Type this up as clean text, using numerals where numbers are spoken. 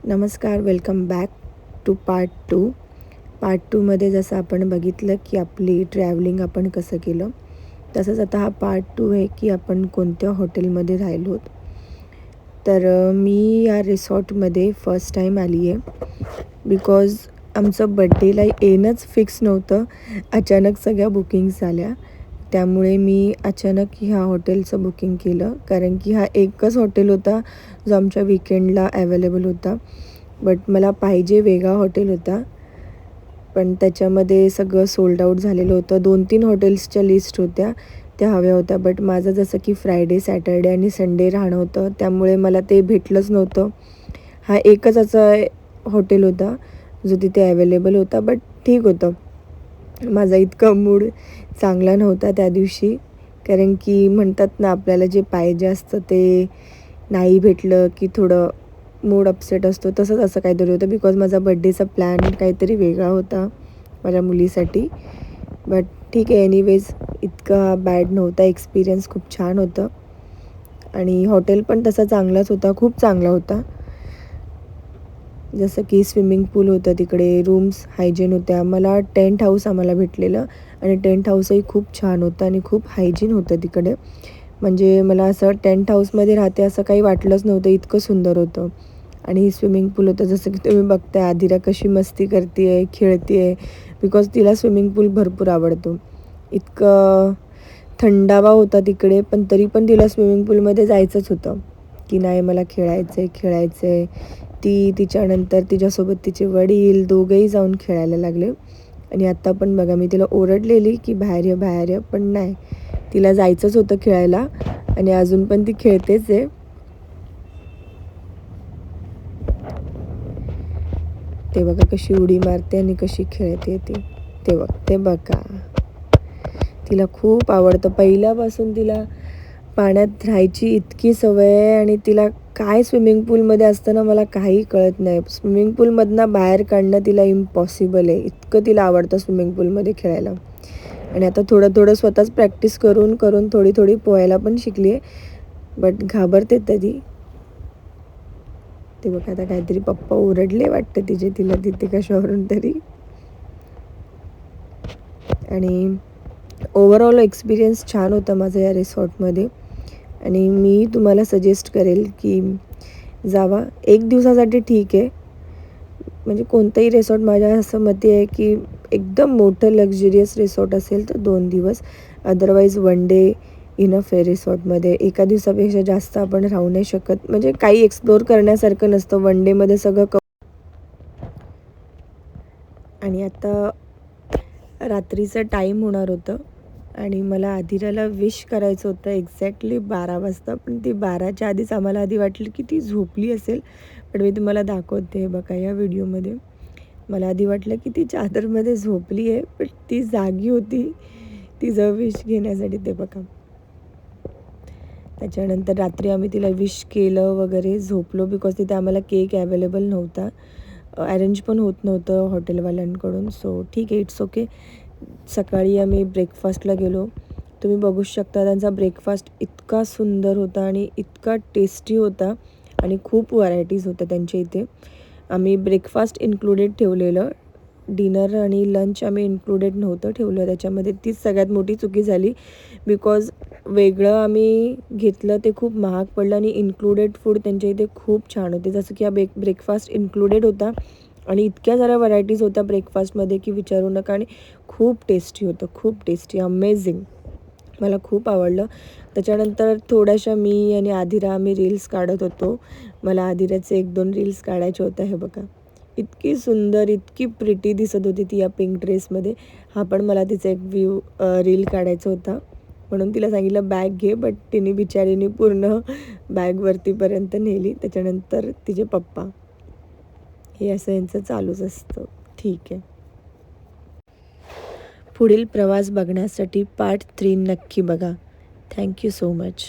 नमस्कार, welcome back to part 2. Part 2मध्ये जसं आपण बघितलं की आपली ट्रॅव्हलिंग आपण कसं केलं, तसंच आता हा पार्ट 2 आहे की आपण कोणत्या हॉटेलमध्ये राहिलो. तर मी या रिसॉर्टमध्ये फर्स्ट टाईम आली आहे बिकॉज आमचं बड्डेला येणंच फिक्स नव्हतं. अचानक सगळ्या बुकिंग्स झाल्या, त्यामुळे मी अचानक ह्या हॉटेलचं बुकिंग केलं, कारण की हा एकच हॉटेल होता जो आमच्या विकेंडला अवेलेबल होता. बट मला पाहिजे वेगळा हॉटेल होता, पण त्याच्यामध्ये सगळं सोल्ड आऊट झालेलं होतं. 2-3 हॉटेल्सच्या लिस्ट होत्या, त्या हव्या होत्या. बट माझं जसं की फ्रायडे, सॅटर्डे आणि संडे राहणं होतं, त्यामुळे मला ते भेटलंच नव्हतं. हा एकच असा हॉटेल होता जो तिथे अवेलेबल होता. बट ठीक होतं. माझा इतका मूड चांगला नव्हता त्या दिवशी, कारण की म्हणतात ना, आपल्याला जे पाहिजे असतं ते नाही भेटलं की थोडं मूड अपसेट असतो. तसंच असं काहीतरी होतं, बिकॉज माझा बड्डेचा प्लॅन काहीतरी वेगळा होता माझ्या मुलीसाठी. बट ठीक आहे, एनिवेज इतका बॅड नव्हता. एक्सपिरियन्स खूप छान होतं आणि हॉटेल पण तसा चांगलाच होता, खूप चांगला होता. जसं की स्विमिंग पूल होतं तिकडे, रूम्स हायजीन होत्या. मला टेंट हाऊस आम्हाला भेटलेलं आणि टेंट हाऊसही खूप छान होतं आणि खूप हायजीन होतं तिकडे. म्हणजे मला असं टेंट हाऊसमध्ये राहते असं काही वाटलंच नव्हतं, इतकं सुंदर होतं. आणि स्विमिंग पूल होतं, जसं की तुम्ही बघताय आदिरा कशी मस्ती करते आहे, खेळते आहे, बिकॉज तिला स्विमिंग पूल भरपूर आवडतो. इतकं थंडावा होता तिकडे, पण तरी पण तिला स्विमिंग पूलमध्ये जायचंच होतं की नाही, मला खेळायचं आहे, खेळायचं आहे. तिच्यानंतर तिच्यासोबत तिचे वडील दोघंही जाऊन खेळायला लागले. आणि आत्ता पण बघा, मी तिला ओरडलेली की बाहेर ये, बाहेर ये, पण नाही, तिला जायचंच होतं खेळायला आणि अजून पण ती खेळतेच आहे. ते बघा कशी उडी मारते आणि कशी खेळते ती. ते बघा, तिला खूप आवडतं. पहिल्यापासून तिला पाण्यात राहायची इतकी सवय आहे आणि तिला काय स्विमिंग पूलमध्ये असताना मला काही कळत नाही. स्विमिंग पूलमधनं बाहेर काढणं तिला इम्पॉसिबल आहे. इतकं तिला आवडतं स्विमिंग पूलमध्ये खेळायला. आणि आता थोडं स्वतःच प्रॅक्टिस करून करून थोडी पोहायला पण शिकली आहे. बट घाबरते तरी. ते बघा, आता काहीतरी पप्पा ओरडले वाटतं तिला तिथे कशावरून तरी. आणि ओव्हरऑल एक्सपिरियन्स छान होता माझा या रिसॉर्टमध्ये आणि मी तुम्हाला सजेस्ट करेल की जावा. 1 दिवसासाठी ठीक आहे, म्हणजे कोणतंही रिसॉर्ट माझ्या असं मते आहे की एकदम मोठं लक्झरियस रिसॉर्ट असेल तर 2 दिवस, अदरवाईज 1 डे इनफ आहे रिसॉर्टमध्ये. एका दिवसापेक्षा जास्त आपण राहू नाही शकत, म्हणजे काही एक्सप्लोअर करण्यासारखं नसतं 1 डेमध्ये सगळं आणि आता रात्रीचं टाईम होणार होतं आणि मला आदिराला विश करायचं होतं एक्झॅक्टली 12 वाजता, पण ती 12च्या आधीच आम्हाला आधी वाटलं की ती झोपली असेल. पण मी तुम्हाला दाखवते बघा या व्हिडिओमध्ये. मला आधी वाटलं की ती चादरमध्ये झोपली आहे, पण ती जागी होती तिचं विश घेण्यासाठी. ते बघा, त्याच्यानंतर रात्री आम्ही तिला विश केलं वगैरे, झोपलो, बिकॉज तिथे आम्हाला केक अवेलेबल नव्हता, अरेंज पण होत नव्हतं हॉटेलवाल्यांकडून. सो ठीक आहे, इट्स ओके. सकाळी आम्ही ब्रेकफास्टला गेलो. तुम्ही बघू शकता त्यांचा ब्रेकफास्ट इतका सुंदर होता आणि इतका टेस्टी होता आणि खूप व्हरायटीज होत्या त्यांच्या इथे. आम्ही ब्रेकफास्ट इन्क्लुडेड ठेवलेलं, डिनर आणि लंच आम्ही इन्क्लुडेड नव्हतं ठेवलं त्याच्यामध्ये. तीच सगळ्यात मोठी चुकी झाली, बिकॉज वेगळं आम्ही घेतलं ते खूप महाग पडलं आणि इन्क्लुडेड फूड त्यांच्या इथे खूप छान होते. जसं की हा ब्रेकफास्ट इन्क्लुडेड होता आणि इतक्या साऱ्या व्हरायटीज होत्या ब्रेकफास्टमध्ये की विचारू नका. आणि खूप टेस्टी होतं, खूप टेस्टी, अमेझिंग. मला खूप आवडलं. त्याच्यानंतर थोड्याशा मी आणि आदिरा आम्ही रील्स काढत होतो. मला आदिराचे 1-2 रील्स काढायचे होते. हे बघा, इतकी सुंदर, इतकी प्रिटी दिसत होती ती या पिंक ड्रेसमध्ये. हा पण मला तिचा एक रील काढायचा होता, म्हणून तिला सांगितलं बॅग घे, बट तिने बिचारीने पूर्ण बॅग वरतीपर्यंत नेली. त्याच्यानंतर तिचे पप्पा, हे असं यांचं चालूच असतं. ठीक आहे. पुढील प्रवास बघण्यासाठी पार्ट 3 नक्की बघा. Thank you so much.